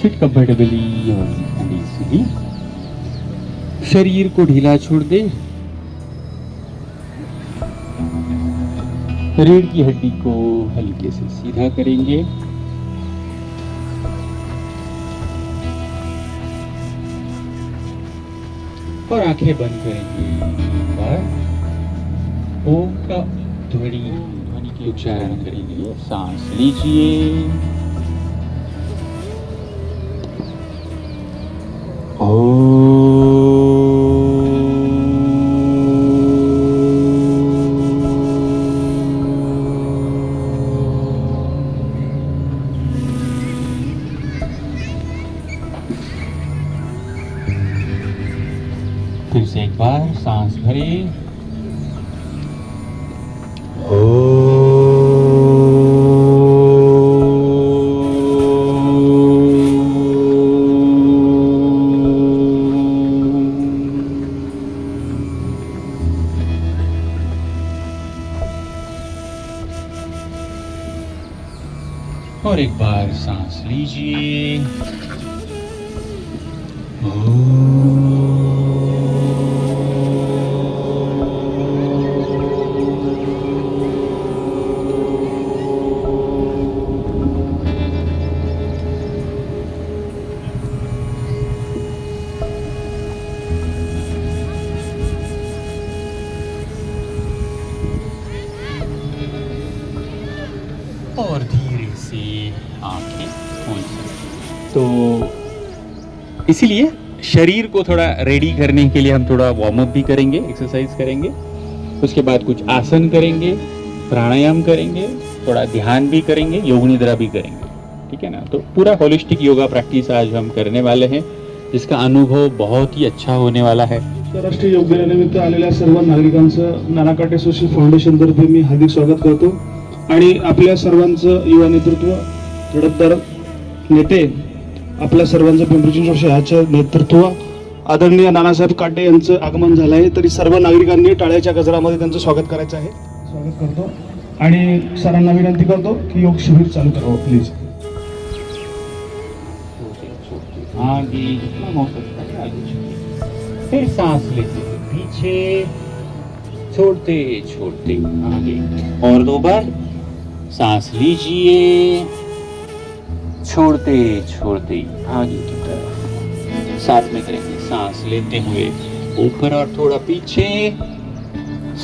Seat comfortably और easily. शरीर को ढीला छोड़ दे। रीढ़ की हड्डी को हल्के से सीधा करेंगे। और आंखें बंद करेंगे। बार ओम का ध्वनि के उच्चारण करेंगे। सांस लीजिए। फिर से एक बार सांस भरे। और एक बार सांस लीजिए। और धीरे से आंखें खोल सकते। तो इसीलिए शरीर को थोड़ा रेडी करने के लिए हम थोड़ा वार्म अप भी करेंगे, एक्सरसाइज करेंगे। उसके बाद कुछ आसन करेंगे, प्राणायाम करेंगे, थोड़ा ध्यान भी करेंगे, योग निद्रा भी करेंगे। ठीक है ना। तो पूरा होलिस्टिक योगा प्रैक्टिस आज हम करने वाले हैं, जिसका अनुभव बहुत ही अच्छा होने वाला है। राष्ट्रीय योग दिनानिमित्त आलेल्या सर्व नागरिकांचं नाना काटे सोशल फाउंडेशन तर्फे मी हार्दिक स्वागत करतो आणि आपल्या सर्वांचं युवा नेतृत्व, धडकदार नेते, आपल्या सर्वांचं पिंपरी चिंचवड शहराचं नेतृत्व आदरणीय नानासाहेब काटे यांचं आगमन झालं आहे। तरी सर्व नागरिकांनी टाळ्याच्या गजरामध्ये त्यांचं स्वागत करायचं आहे। स्वागत करतो आणि सरांना विनंती करतो की योग शिबिर चालू करावं प्लीज। आगे जितना हो सकता है आगे छोड़िए। फिर सांस लेते हुए पीछे, छोड़ते छोड़ते आगे। और दो बार सांस लीजिए, छोड़ते छोड़ते आगे की तरफ। साथ में करेंगे। सांस लेते हुए ऊपर और थोड़ा पीछे,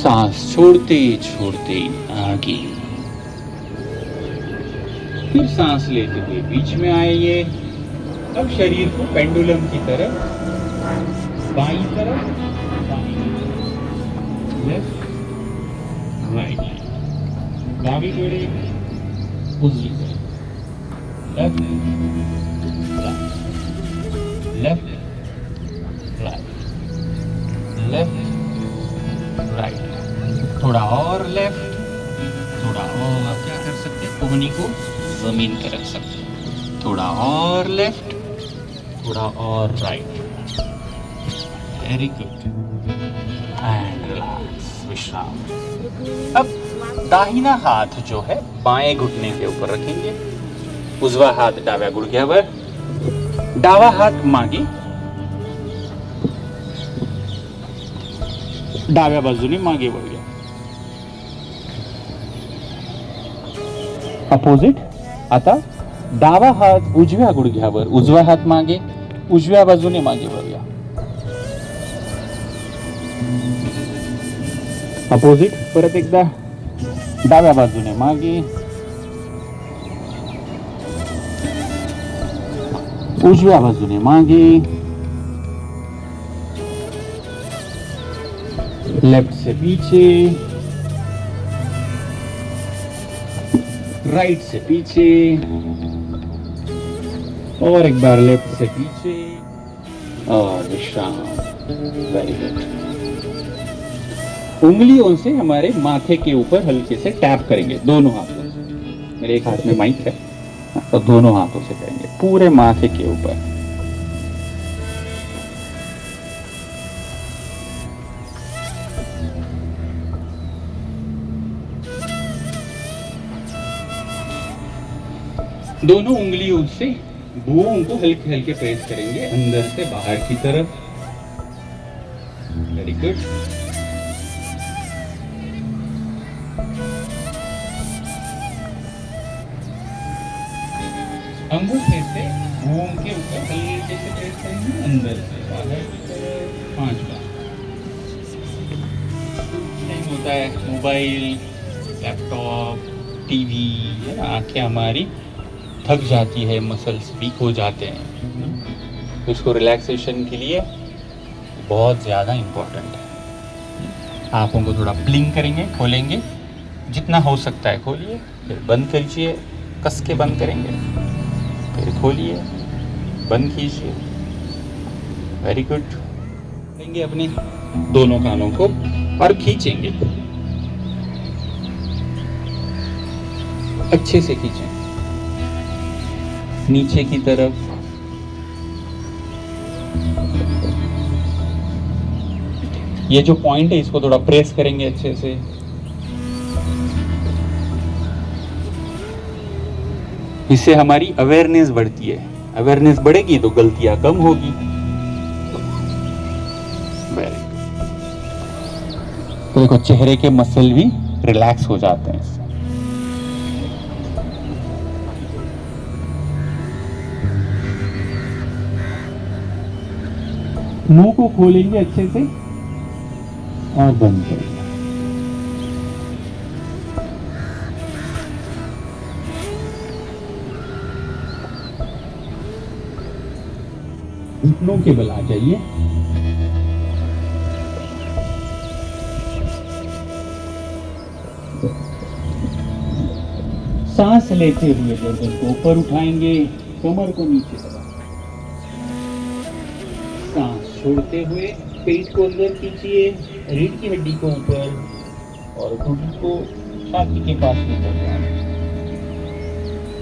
सांस छोड़ते छोड़ते आगे। फिर सांस लेते हुए बीच में आइए। अब शरीर को पेंडुलम की तरह बाईं तरफ, लेफ्ट राइट, डावीकडे उजवीकडे, left right, left right, left right. थोड़ा और लेफ्ट, थोड़ा और क्या कर सकते हैं, कोहनी को जमीन पर रख सकते हैं। थोड़ा और लेफ्ट, थोड़ा और right. Very good. And relax, विश्राम। अब दाहिना हाथ जो है बाएं घुटने के ऊपर रखेंगे, उजवा हात डाव्या गुडघ्यावर, डावा हात मागे, डाव्या बाजूने मागे वळूया। अपोजिट। आता डावा हात उजव्या गुडघ्यावर, उजवा हात मागे, उजव्या बाजूने मागे वळूया। अपोजिट। परत एकदा डाव्या बाजूने मागे, उजव्या बाजूने मागे, लेफ्ट से पीछे, राइट से पीछे, और एक बार लेफ्ट से पीछे, और विश्राम। Very good. उंगलियों से हमारे माथे के ऊपर हल्के से टैप करेंगे दोनों हाथों से। मेरे एक हाथ में माइक है, तो दोनों हाथों से करेंगे पूरे माथे के ऊपर। दोनों उंगलियों से भुवों को हल्के हल्के प्रेस करेंगे अंदर से बाहर की तरफ। Very good. अंगूठे से भुवों के ऊपर हल्के से प्रेस करेंगे अंदर से बाहर की तरफ 5 बार। नहीं होता है मोबाइल, लैपटॉप, टीवी, आंखें हमारी थक जाती है, मसल्स वीक हो जाते हैं, तो इसको रिलैक्सेशन के लिए बहुत ज़्यादा इम्पोर्टेंट है। आँखों को थोड़ा ब्लिंक करेंगे, खोलेंगे, जितना हो सकता है खोलिए, फिर बंद कीजिए, कस के बंद करेंगे, फिर खोलिए, बंद कीजिए। Very good. लेंगे अपने दोनों कानों को और खींचेंगे, अच्छे से खींचें नीचे की तरफ। ये जो पॉइंट है इसको थोड़ा प्रेस करेंगे अच्छे से। इससे हमारी अवेयरनेस बढ़ती है, अवेयरनेस बढ़ेगी तो गलतियां कम होगी। Very good. तो देखो चेहरे के मसल भी रिलैक्स हो जाते हैं इससे। मुंह को खोलेंगे अच्छे से और बंद करेंगे। घुटनों के बल आ जाइए। सांस लेते हुए गर्दन को ऊपर उठाएंगे, कमर को नीचे दबाएंगे। सांस छोड़ते हुए पेट को अंदर खींचिए, रीढ़ की हड्डी को ऊपर और घुटने को छाती के पास लेकर जाएं।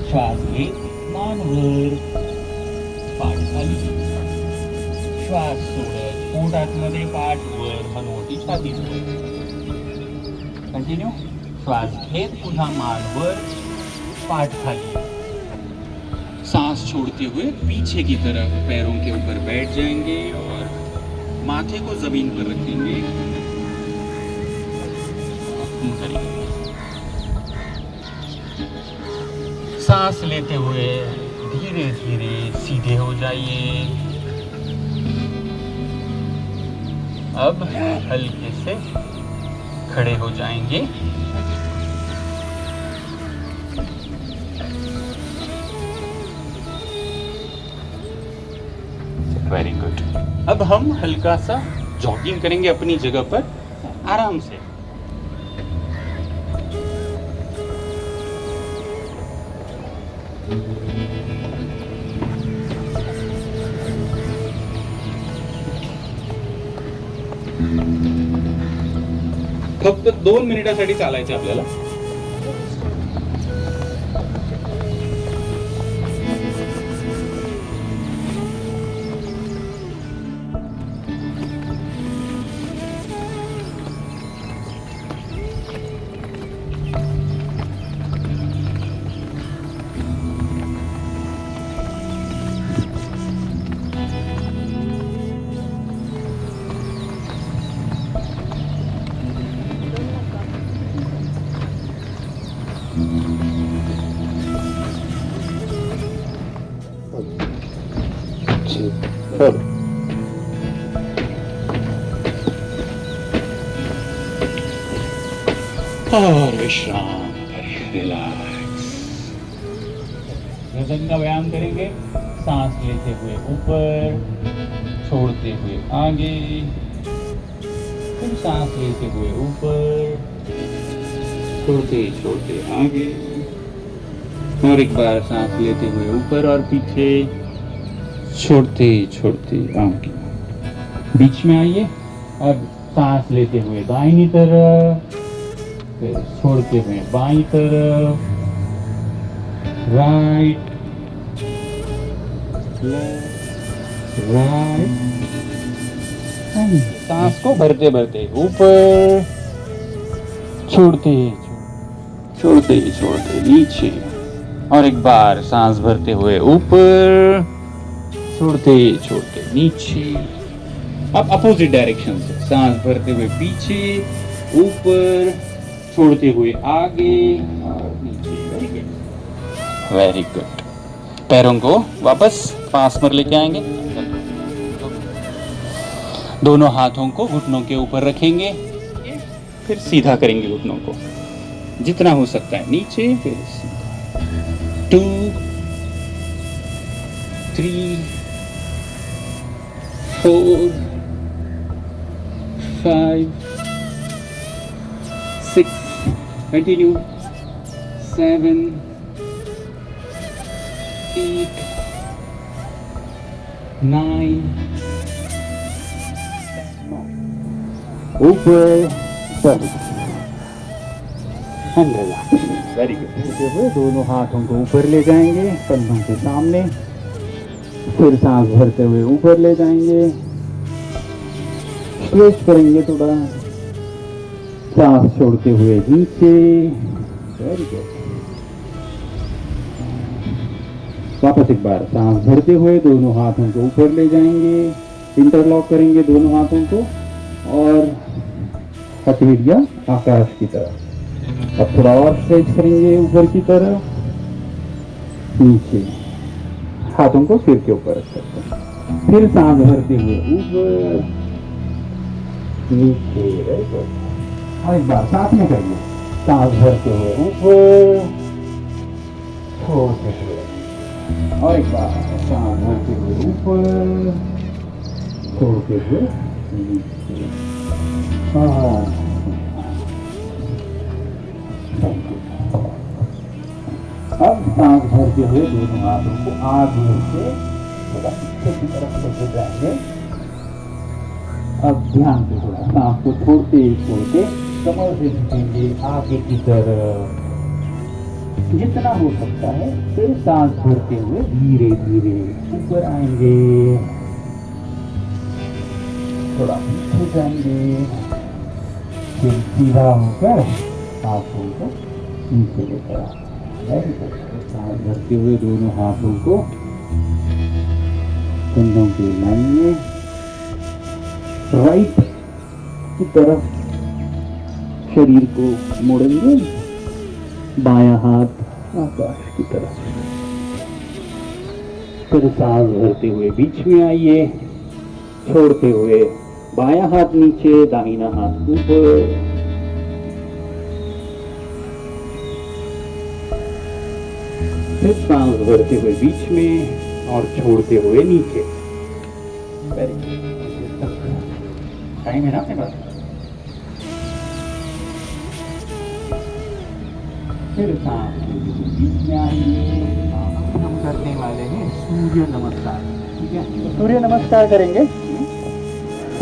श्वास ले, मानवर पाठ खाली, श्वास सोडत पोट आतमध्ये, पाठ वर, हनुवटी छाती वर। कंटिन्यू। श्वास घेत, पुन्हा मान वर, पाठ खाली। सांस छोड़ते हुए पीछे की तरफ पैरों के ऊपर बैठ जाएंगे और माथे को जमीन पर रखेंगे। सांस लेते हुए धीरे धीरे सीधे हो जाइए। अब हल्के से खड़े हो जाएंगे। Very good. अब हम हल्का सा जॉगिंग करेंगे अपनी जगह पर आराम से। फक्त 2 मिनिटासाठी चालायचं आपल्याला। और विश्राम करें, रिलैक्स। गर्दन का व्यायाम करेंगे। सांस लेते हुए ऊपर, छोड़ते हुए आगे, फिर सांस लेते हुए ऊपर, छोड़ते छोड़ते आगे, और एक बार सांस लेते हुए ऊपर और पीछे, छोड़ते छोड़ते आगे। बीच में आइए। अब सांस लेते हुए दाहिनी तरफ, फिर छोड़ते हुए बाईं तरफ, राइट लेफ्ट राइट। सांस को भरते भरते ऊपर, छोड़ते छोड़ते छोड़ते नीचे, और एक बार सांस भरते हुए ऊपर, छोड़ते छोड़ते नीचे। अब अपोजिट डायरेक्शन से सांस भरते हुए पीछे, ऊपर, छोड़ते हुए आगे और नीचे। Very good. पैरों को वापस पास पर लेके आएंगे। दोनों हाथों को घुटनों के ऊपर रखेंगे, फिर सीधा करेंगे घुटनों को जितना हो सकता है नीचे, फिर 2 3 4 5 6 कंटिन्यू 7 8 9 ऊपर वेरी गुड। दोनों हाथों को ऊपर ले जाएंगे कंधों के सामने, फिर सांस भरते हुए ऊपर ले जाएंगे, स्ट्रेच करेंगे थोड़ा, सांस छोड़ते हुए नीचे। Very good. वापस एक बार सांस भरते हुए दोनों हाथों को ऊपर ले जाएंगे, इंटरलॉक करेंगे दोनों हाथों को और हथेलियां आकाश की तरफ। अब थोड़ा और स्ट्रेच करेंगे ऊपर की तरफ, नीचे, हाथों को सिर के ऊपर रख सकते हैं। फिर सांस भरते हुए ऊपर, नीचे। और एक बार साथ में करिए, सांस भरते हुए ऊपर, छोड़ते हुए, और एक बार सांस भरते हुए ऊपर, छोड़ते हुए नीचे। अब सांस भरते हुए दोनों हाथों को आगे से थोड़ा पीछे की तरफ लेके जाएंगे। अब ध्यान से थोड़ा सांस को छोड़ते छोड़ते कमर से झुकेंगे आगे की तरफ जितना हो सकता है। फिर सांस भरते हुए धीरे धीरे ऊपर आएंगे, थोड़ा पीछे जाएंगे, फिर सीधा होकर हाथों को नीचे लेकर आएंगे। सांस भरते हुए दोनों हाथों को कंधों के लाइन में राइट की तरफ शरीर को मोड़ेंगे, बायां हाथ आकाश की तरफ। फिर सांस भरते हुए बीच में आइए, छोड़ते हुए बायां हाथ नीचे, दाहिना हाथ ऊपर। फिर सांस भरते हुए बीच में और छोड़ते हुए नीचे। Very good. टाइम है ना अपने पास? फिर सांस बीच में आइए। हम करने वाले हैं सूर्य नमस्कार। ठीक है, तो सूर्य नमस्कार करेंगे।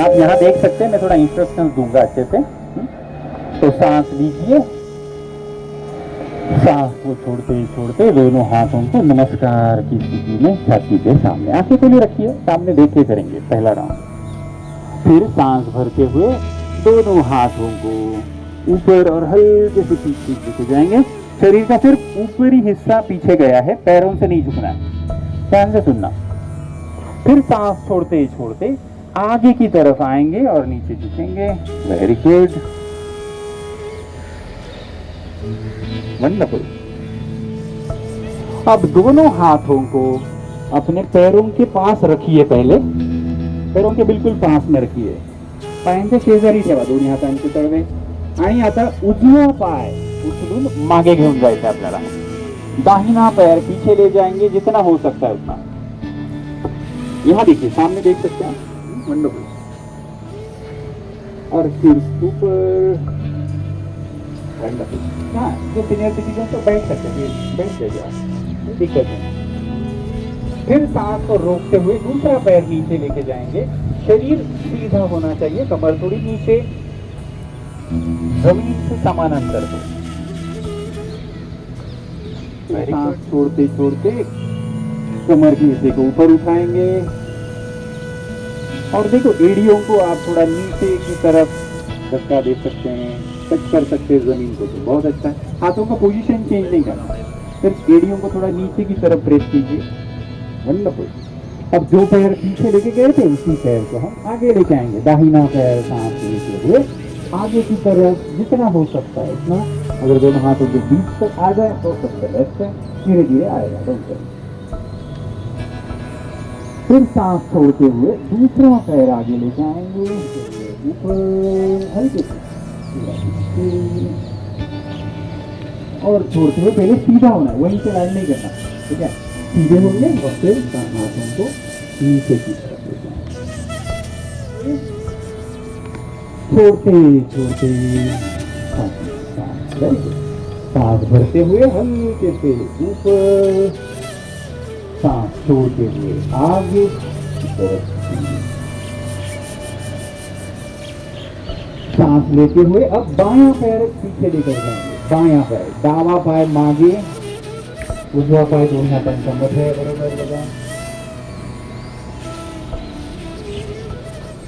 आप यहाँ देख सकते हैं, मैं थोड़ा इंस्ट्रक्शन दूंगा अच्छे से। तो सांस लीजिए, सांस को छोड़ते छोड़ते दोनों हाथों को नमस्कार की स्थिति में छाती के सामने, आंखें खुली रखिए, सामने देखे करेंगे पहला राउंड। फिर सांस भरते हुए दोनों हाथों को ऊपर और हल्के से पीछे लेके जाएंगे। शरीर का सिर्फ ऊपरी हिस्सा पीछे गया है, पैरों से नहीं झुकना है, ध्यान से सुनना। फिर सांस छोड़ते छोड़ते आगे की तरफ आएंगे और नीचे झुकेंगे। Very good, wonderful. अब दोनों हाथों को अपने पैरों के पास रखिए, पहले पैरों के बिलकुल पास में रखिए, पायांच्या शेजारी ठेवा दोन्ही हातांचे तळवे। आणि आता उजवा पाय उचलून मागे घेऊन जायचं आपल्याला, दाहिना पैर पीछे ले जाएंगे जितना हो सकता है उतना। यहाँ देखिए, सामने देख सकते हैं, वंडरफुल। और फिर ऊपर, वंडरफुल। हाँ, जो सीनियर सिटीजन तो बैठ सकते हैं, बैठ जाइए, दिक्कत है। फिर सांस को रोकते हुए दूसरा पैर नीचे लेके जाएंगे, शरीर सीधा होना चाहिए, कमर थोड़ी नीचे, जमीन से समान अंतर हो। सांस छोड़ते छोड़ते कमर के हिस्से को ऊपर उठाएंगे और देखो एड़ियों को आप थोड़ा नीचे की तरफ धक्का दे सकते हैं, टच कर सकते हैं जमीन को, तो बहुत अच्छा है। हाथों का पोजीशन चेंज नहीं करना, फिर एड़ियों को थोड़ा नीचे की तरफ प्रेस कीजिए। वंडरफुल। अब जो पैर पीछे लेके गए थे उसी पैर को हम आगे लेके आएंगे। दाहिना पैर सांस लेते हुए आगे की तरफ जितना हो सकता है उतना, अगर दोनों हाथों के बीच तक आ जाए तो सबसे बेस्ट है, धीरे धीरे आएगा। डॉक्टर फिर सांस छोड़ते हुए दूसरा पैर आगे लेके आएंगे, ऊपर हल्के से और छोड़ते हुए पहले सीधा होना है, वहीं से लाइन नहीं करना, ठीक है। सीधे होंगे और फिर हाथों को नीचे की तरफ ले जाएंगे, छोड़ते छोड़ते सांस भरते हुए हल्के से ऊपर, सांस छोड़ते हुए आगे की तरफ, सांस लेते हुए अब बायां पैर पीछे लेकर जाएंगे। बायां पैर, दावा पैर मागे, उजवा पैर दोनों हाथों कंबर है बराबर लगा।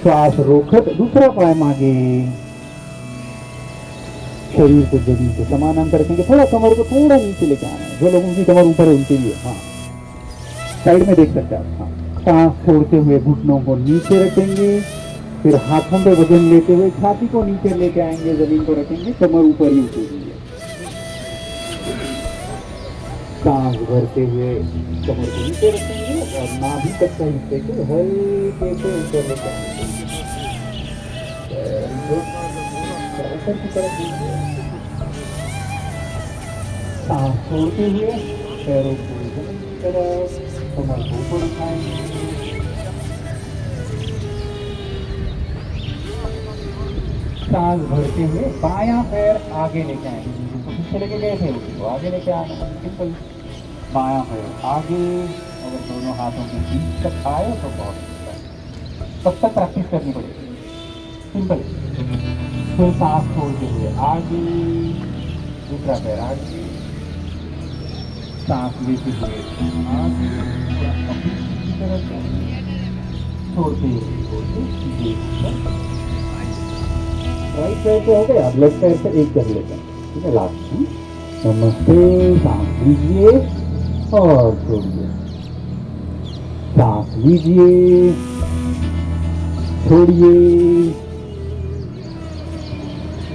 श्वास रोकत दूसरा पैर मागे, शरीर को जमीन से समानांतर रखेंगे। थोड़ा कमर को थोड़ा नीचे लेके आना है। जो लोगों की कमर ऊपर है उनके लिए, हाँ साइड में देख सकते हैं आप। हाँ, सांस छोड़ते हुए घुटनों को नीचे रखेंगे, फिर हाथों पे वजन लेते हुए छाती को नीचे लेके आएंगे, जमीन को रखेंगे, कमर ऊपर ही उठेगी। सांस भरते हुए कमर को नीचे रखेंगे और नाभि तक का हिस्से को हल्के से ऊपर लेके आएंगे। ऊपर की तरफ सांस छोड़ते हुए पैरों को जमीन की तरफ, कमर को ऊपर उठाएंगे। सांस भरते हुए बायां पैर आगे लेके आएंगे, जिसको पीछे लेके गए थे उसको आगे लेके आना। सिंपल, बायां पैर आगे, अगर दोनों हाथों के बीच तक आए तो बहुत अच्छा है। तब तक प्रैक्टिस करनी पड़ेगी। सिंपल। फिर सांस छोड़ते हुए आगे, दूसरा पैर आगे, सांस लेते हुए आगे, छोड़ते हुए राइट पैर पे हो गया, अब लेफ्ट पैर पे एक कर लेते हैं, ठीक है। लास्ट में नमस्ते, सांस लीजिए और छोड़िए, सांस लीजिए छोड़िए,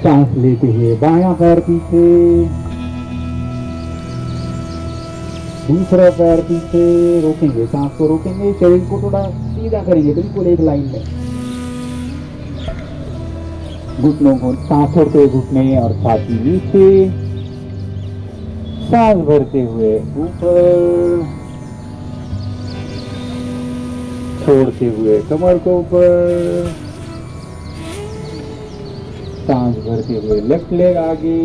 सांस लेते हुए बायां पैर पीछे, दूसरा पैर पीछे, रोकेंगे, सांस को रोकेंगे, शरीर को थोड़ा सीधा करेंगे, बिल्कुल एक लाइन में। घुटनों को सांस छोड़ते हुए घुटने और छाती नीचे, सांस भरते हुए ऊपर, छोड़ते हुए कमर को ऊपर, सांस भरते हुए लेफ्ट लेग आगे,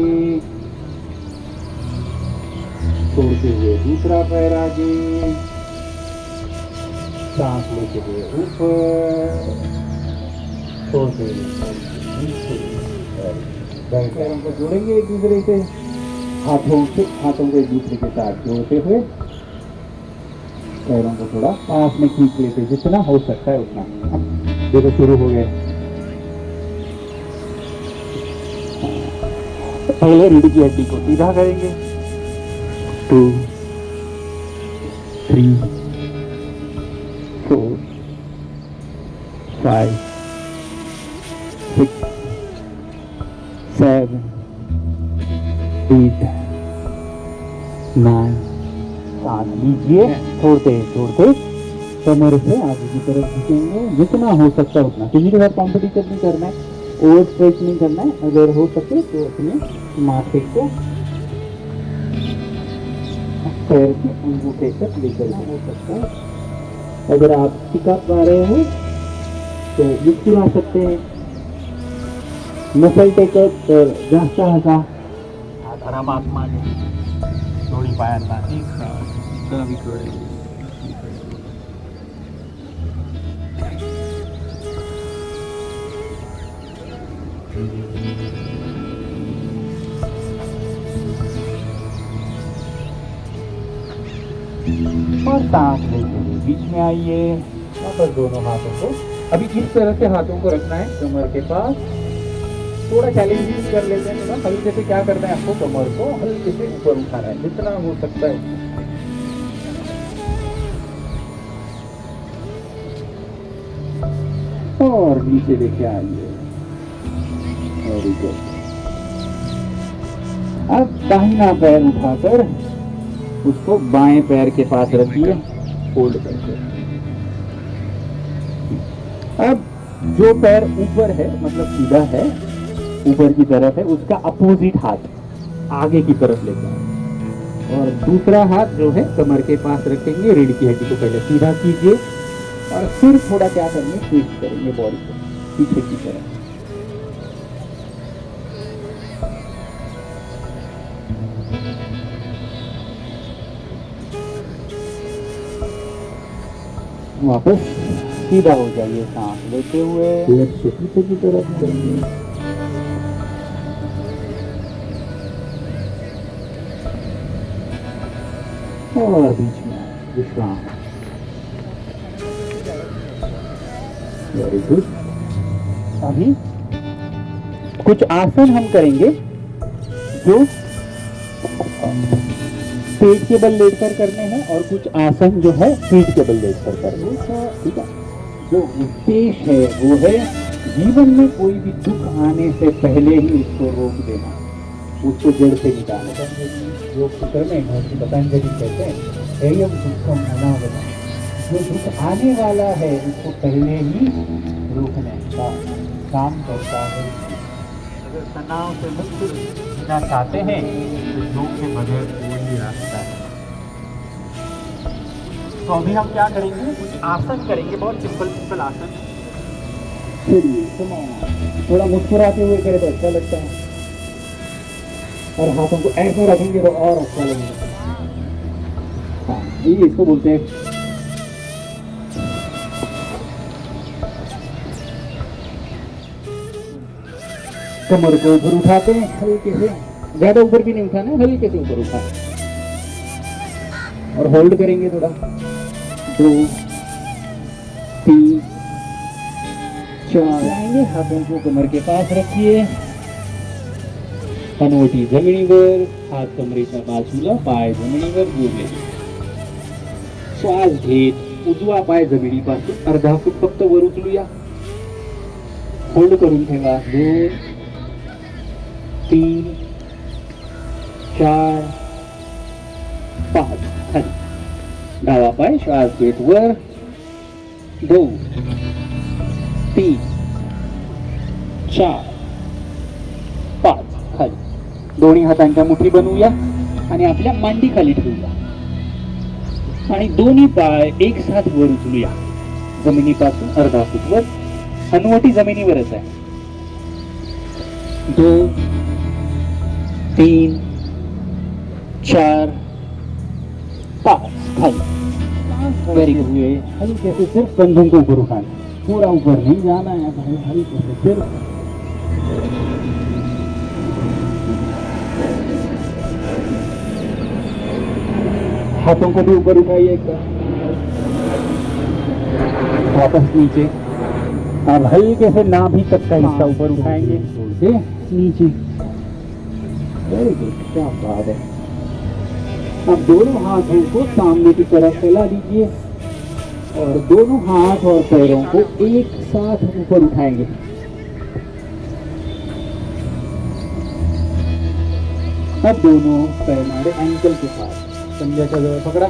छोड़ते हुए दूसरा पैर आगे, सांस लेते हुए ऊपर, छोड़ते हुए पैरों को जोड़ेंगे एक दूसरे से, हाथों को एक दूसरे के साथ जोड़ते हुए पैरों को थोड़ा पास में खींच लेते, जितना हो सकता है उतना। देखो शुरू हो गए। पहले रीढ़ की हड्डी को सीधा करेंगे, 2 3 4 5 6 7 8 9। सांस लीजिए, छोड़ते छोड़ते कमर से आगे की तरफ झुकेंगे, जितना हो सकता है उतना। किसी के साथ कॉम्पिटिशन नहीं करना है, ओवर स्ट्रेच नहीं करना है। अगर हो सके तो अपने माथे को पैर के अंगूठे तक लेकर हो सकता है। अगर आप सिखा पा रहे हो तो मुस्कुरा सकते हैं, मसल टेकअप तर जास्त हसा, हात आरामात मागे, दोन्ही पायांना एक डावीकडे और सांस लेते हुए बीच में आइए, वापस दोनों हाथों को, अभी इस तरह से हाथों को रखना है कमर के पास, थोड़ा चैलेंजिंग कर लेते हैं ना, हल्के से क्या करना है, आपको कमर को हल्के से ऊपर उठाना है जितना हो सकता है। और नीचे लेके आइए, वेरी गुड। अब दाहिना पैर उठाकर उसको बाएं पैर के पास रखिए, होल्ड करके। अब जो पैर ऊपर है, मतलब सीधा है, ऊपर की तरफ है, उसका अपोजिट हाथ आगे की तरफ लेकर आए और दूसरा हाथ जो है कमर के पास रखेंगे। रीढ़ की हड्डी को पहले सीधा कीजिए और फिर थोड़ा क्या करेंगे, ट्विस्ट करेंगे बॉडी को पीछे की तरफ। वापस सीधा हो जाइए, सांस लेते हुए लेफ्ट से पीछे की तरफ करेंगे। और बीच में विश्राम। Very good. अभी कुछ आसन हम करेंगे जो पेट के बल लेटकर करने हैं और कुछ आसन जो है पीठ के बल लेटकर करने हैं। ठीक है, जो उद्देश्य है वो है जीवन में कोई भी दुख आने से पहले ही उसको रोक देना, उसको जड़ से निकालना। योग सूत्र में महर्षि पतंजलि कहते हैं एयम दुखम अनागतम, जो दुख आने वाला है उसको पहले ही रोकने का काम करता है। अगर तनाव से मुक्त होना चाहते हैं तो योग के बगैर कोई रास्ता है। तो अभी हम क्या करेंगे, कुछ आसन करेंगे, बहुत सिंपल सिंपल आसन। थोड़ा मुस्कुराते हुए करे तो अच्छा लगता है, और हाथों को ऐसे रखेंगे तो और अच्छा लगेगा। हाँ, ये इसको बोलते हैं कमर को ऊपर उठाते हैं हल्के से, ज्यादा ऊपर भी नहीं उठाना, हल्के से ऊपर उठा और होल्ड करेंगे थोड़ा। 2 3 4 आएंगे, हाथों को कमर के पास रखिए, हनुवटी जमिनीवर, हात कमरेच्या बाजूला, पाय जमिनीवर जोडले। श्वास घेत उजवा पाय जमिनीपासून अर्धा फूट फक्त वर उचलूया, होल्ड करून ठेवा। 2 3 4 5 खाली, डावा पाय श्वास घेत वर, 2 3 4 5 खाली। दोन्ही हातांच्या मुठी बनवूया आणि आपल्या मांडी खाली ठेवूया आणि दोन्ही पाय एक साथ वर उचलूया, जमिनीपासून अर्धा फूट वर, हनुवटी जमिनीवरच आहे। 2 3 4 5 खाली। Very good. हल्के से सिर्फ कंधों को ऊपर उठाना, पूरा ऊपर नहीं जाना है, हल्के से सिर्फ। हाथों को भी ऊपर उठाइए एक बार, वापस नीचे। अब हल्के से नाभि तक का हिस्सा ऊपर उठाएंगे, से नीचे। वेरी गुड, क्या बात है। अब दोनों हाथों को सामने की तरफ फैला दीजिए और दोनों हाथ और पैरों को एक साथ ऊपर उठाएंगे। अब दोनों पैर हमारे एंकल के साथ पंजाच्या जवळ पकडा,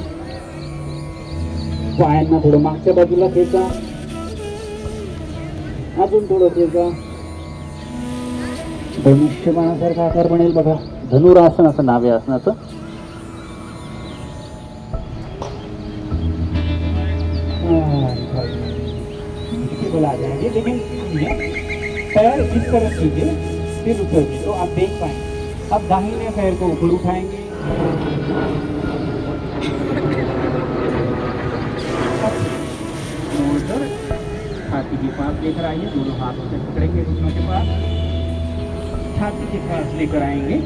पायांना थोडं मागच्या बाजूला खेचा, अजून थोडं खेचा। धनुष्यबाणासारखा आकार बनेल बघा, धनुरासन असं नाव आहे आसनाचं। बोला जाएंगे, लेकिन पैर इस तरफ कीजिए फिर ऊपर की, तो आप देख पाएंगे। अब दाहिने पैर को ऊपर उठाएंगे, छाती के पास लेकर आइए, दोनों हाथों से पकड़ेंगे घुटनों के पास, छाती के पास लेकर आएंगे।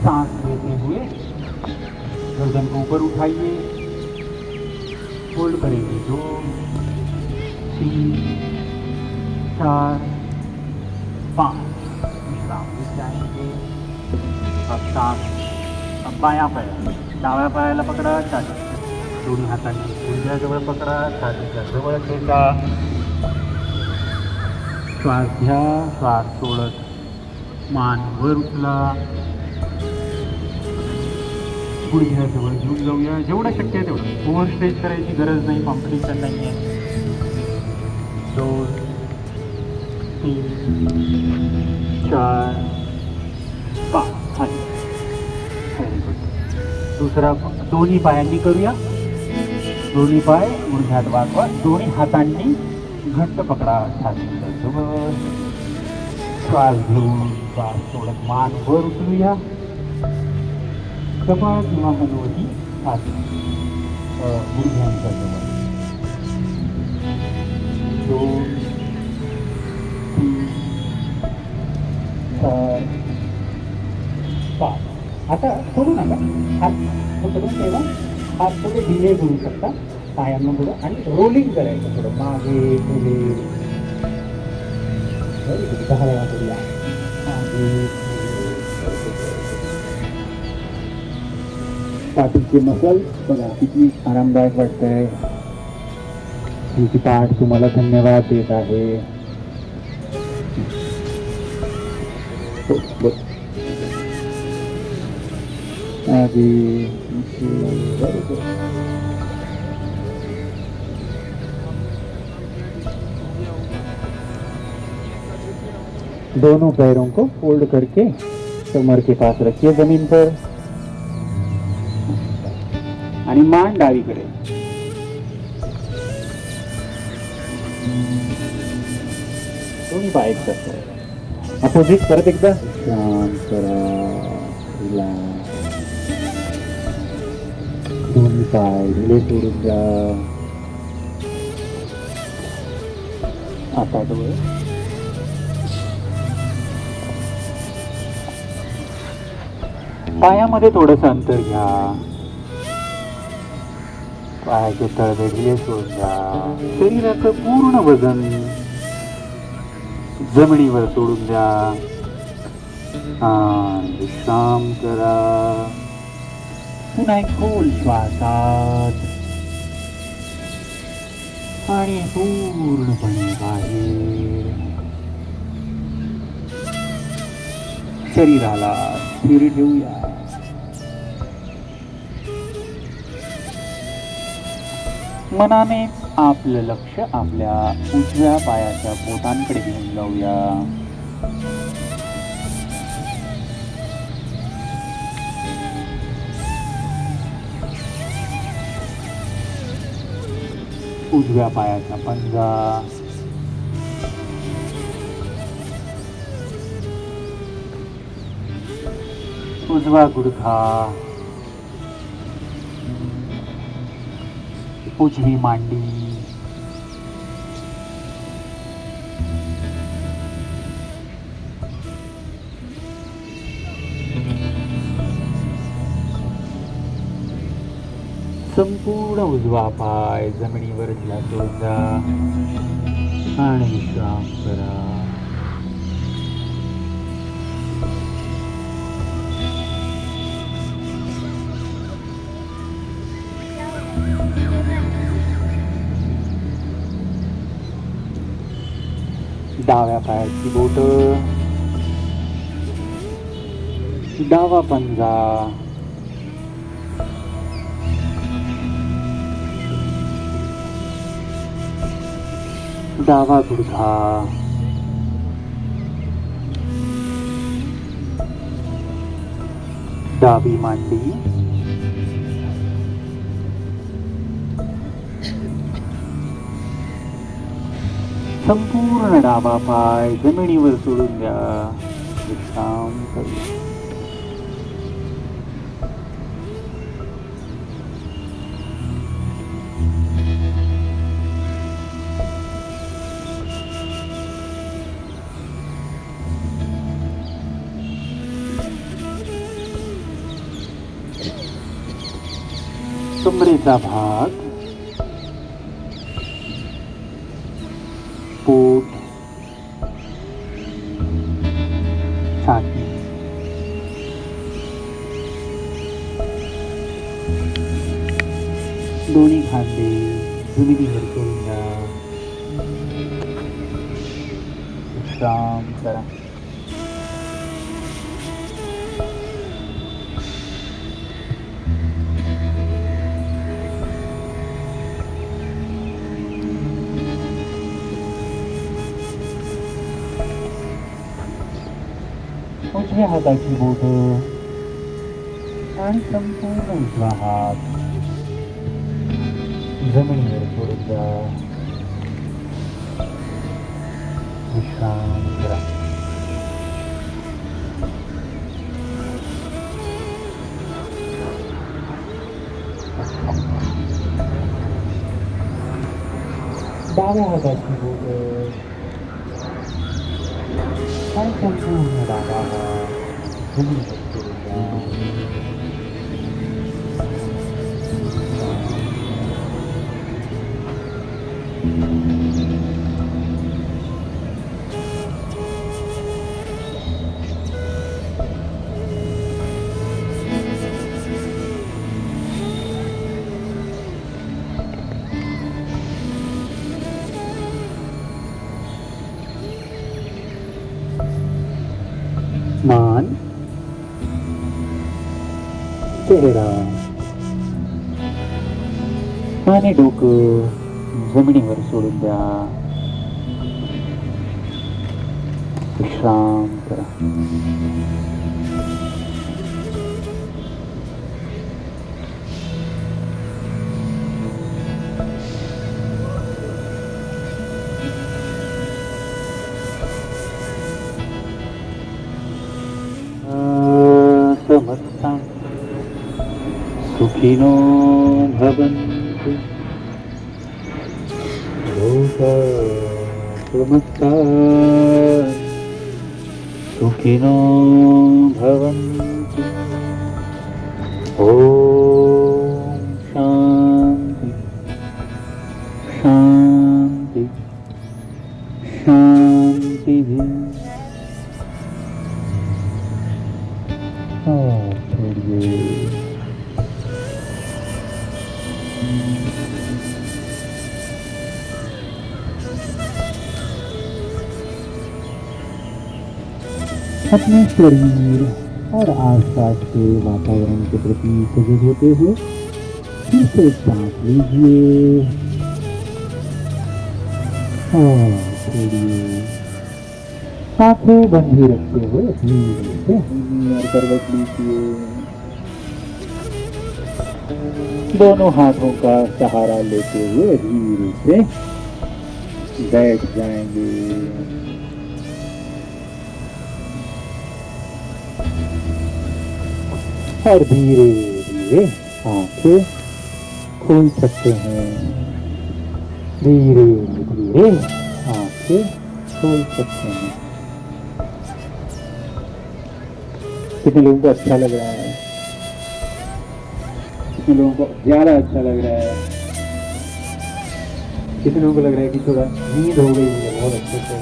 सांस लेते हुए गर्दन को ऊपर उठाइए, होल्ड करेंगे 2 3 4 5 विश्राम घेत जाएंगे. अब शांत. अब बायां पाय डाव्या पायाला पकडा, छाती दोन्ही हातांनी गुडघ्याजवळ पकडा, छातीच्या जवळ ठेका. श्वास घ्या, श्वास सोडत मान वर उचला. गुडघ्याजवळ घेऊन जाऊया. जेवढं शक्य आहे तेवढं. ओव्हर स्ट्रेच करायची गरज नाही, कॉम्पिटिशन नाही आहे. 2 3 4 5 खाली. Very good. दुसरा दोन्ही पायांनी करूया. दोन्ही पाय गुडघ्यात वाकवा. दोन्ही हातांनी घट्ट पकडा छातीच्या जवळ. श्वास घेऊन श्वास सोडत मान वर उचलूया. कपाळ किंवा हनुवटी छाती गुडघ्यांच्या जवळ. 2 3 4 5. आता सोडू नका. हात पकडून ठेवा. हात थोडे ढिले करू शकता पायांना पुढं आणि रोलिंग करायचं थोडं मागे पुढे. दहा वेळा करूया. मागे पाठीचे मसल बघा किती आरामदायक वाटतंय. तुमची पाठ तुम्हाला धन्यवाद देत आहे. दोनों पैरों को फोल्ड करके कमर के पास रखिए जमीन पर आणि मान डावीकडे. दोन्ही पाय एक करतो. अपोजिट परत एकदा. शांत करा. रिलॅक्स. दोन्ही पाय ढिले सोडून द्या. आता डोळे. पायामध्ये थोडंसं अंतर घ्या. पायाचे तळवे ढिले सोडून द्या. शरीराचं पूर्ण वजन जमिनीवर सोडून द्या. विश्राम करा. पुन्हा एक खोल श्वासात आणि पूर्णपणे बाहेर. शरीराला स्थिर ठेवूया. मनाने आपलं लक्ष आपल्या उजव्या पायाच्या बोटांकडे घेऊन जाऊया. उजव्या पायाचा पंजा. उजवा गुडघा. उजवी मांडी. संपूर्ण उजवा पाय जमिनीवर ढिला सोडून द्या आणि विश्राम करा. डाव्या पायाची बोट. डावा पंजा. डावा गुडघा. डावी मांडी. संपूर्ण डावा पाय जमिनीवर सोडून द्या. विश्राम करूया. कमरेचा भाग छाती, दोन्ही खांदे जमिनीवर करून घ्या. विश्राम करा. उजव्या हाताची बोट आणि संपूर्ण उजवा हात जमिनीवर सोडून द्या. विश्राम करा. डाव्या हाताची बोट आणि संपूर्ण डावा हात जमिनीवर सोडून द्या. मान, चेहरा आणि डोकं जमिनीवर सोडून द्या. विश्राम करा. समस्ता सुखिनो भवन्तु. लोका समस्ता सुखिनो भवन्तु. ओम शांति शांति शांति. अपने शरीर और आसपास के वातावरण के प्रति सजग होते हुए फिर से सांस लीजिए और छोड़िए. आंखें बंधी रखते हुए धीरे से और करवट लीजिए. दोनों हाथों का सहारा लेते हुए धीरे से बैठ जाएंगे. और धीरे धीरे आंखें खोल सकते हैं. धीरे धीरे आंखें खोल सकते हैं. कितने लोगों को अच्छा लग रहा है? कितने लोगों को ज्यादा अच्छा लग रहा है? कितने लोगों को लग रहा है कि थोड़ा नींद हो गई है बहुत अच्छे से?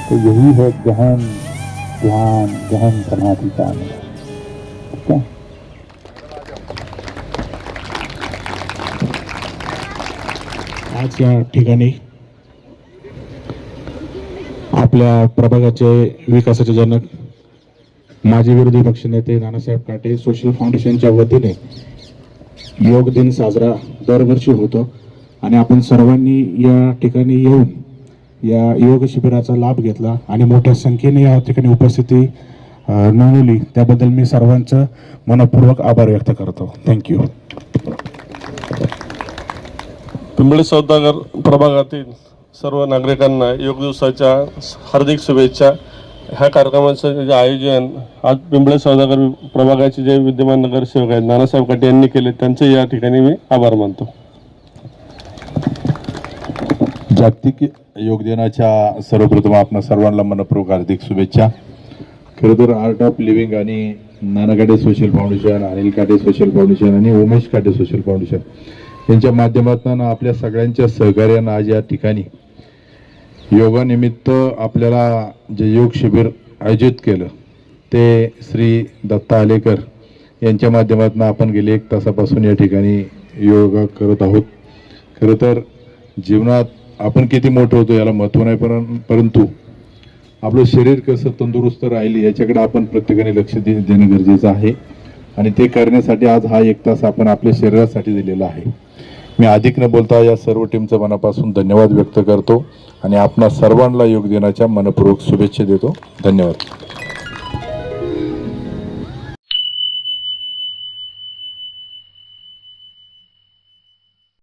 तो यही है गहन ध्यान, गहन समाधि का अनुभव. ठीक है. आज या ठिकाणी आपल्या प्रभागाचे विकासाचे जनक माजी विरोधी पक्षनेते नानासाहेब काटे सोशल फाउंडेशनच्या वतीने योग दिन साजरा दरवर्षी होतो आणि आपण सर्वांनी या ठिकाणी येऊन या योग शिबिराचा लाभ घेतला आणि मोठ्या संख्येने या ठिकाणी उपस्थिती नोंदवली. त्याबद्दल मी सर्वांचं मनपूर्वक आभार व्यक्त करतो. थँक्यू. पिंपळे सौदागर प्रभागातील सर्व नागरिकांना योग दिवसाच्या हार्दिक शुभेच्छा. ह्या कार्यक्रमाचं जे आयोजन आज पिंपळे सौदागर प्रभागाचे जे विद्यमान नगरसेवक आहेत नानासाहेब काटे यांनी केले, त्यांचे या ठिकाणी मी आभार मानतो. जागतिक योग दिनाच्या सर्वप्रथम आपणा सर्वांना मनपूर्वक हार्दिक शुभेच्छा. खरं तर आर्ट ऑफ लिव्हिंग आणि नाना काटे सोशल फाउंडेशन, अनिल काटे सोशल फाउंडेशन आणि उमेश काटे सोशल फाउंडेशन यांच्या माध्यमातून आपल्या सगळ्यांच्या सहकार्यानं आज या ठिकाणी योगानिमित्त आपल्याला जे योग शिबिर आयोजित केलं ते श्री दत्ता आलेकर यांच्या माध्यमातून आपण गेले 1 तासापासून या ठिकाणी योगा करत आहोत. खरं तर जीवनात आपण किती मोठं होतो याला महत्त्व नाही, परंतु आपलं शरीर कसं तंदुरुस्त राहील याच्याकडे आपण प्रत्येकाने लक्ष देणं गरजेचं आहे. आणि ते करण्यासाठी आज हा 1 तास आपण आपल्या शरीरासाठी दिलेला आहे. मी अधिक न बोलता या सर्व टीमचं मनापासून धन्यवाद व्यक्त करतो आणि आपणा सर्वांना योग दिनाच्या मनपूर्वक शुभेच्छा देतो. धन्यवाद.